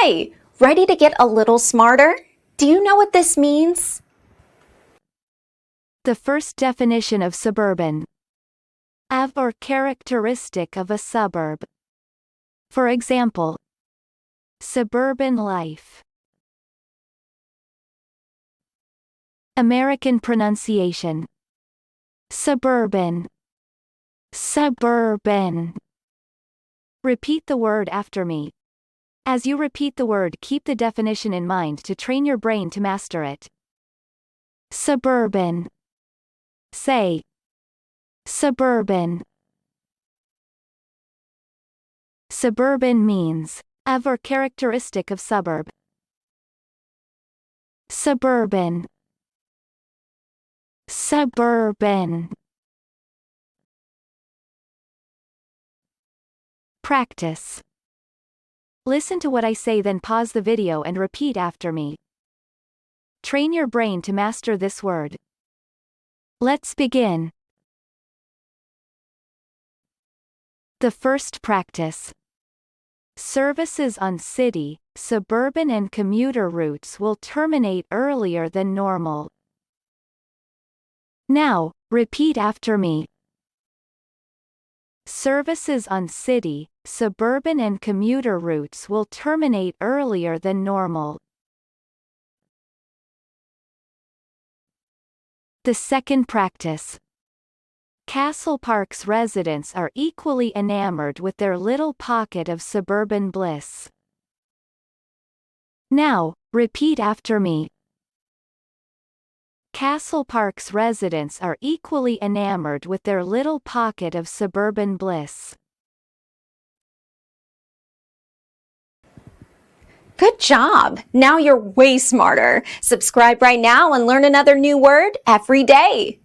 Hi, ready to get a little smarter? Do you know what this means? The first definition of suburban. Of or characteristic of a suburb. For example, suburban life. American pronunciation. Suburban. Suburban. Repeat the word after me. As you repeat the word, keep the definition in mind to train your brain to master it. Suburban. Say. Suburban. Suburban means of or characteristic of suburb. Suburban. Suburban. Practice. Listen to what I say, then pause the video and repeat after me. Train your brain to master this word. Let's begin. The first practice. Services on city, suburban and commuter routes will terminate earlier than normal. Now, repeat after me. Services on city, suburban and commuter routes will terminate earlier than normal. The second practice. Castle Park's residents are equally enamored with their little pocket of suburban bliss. Now, repeat after me. Castle Park's residents are equally enamored with their little pocket of suburban bliss. Good job! Now you're way smarter. Subscribe right now and learn another new word every day.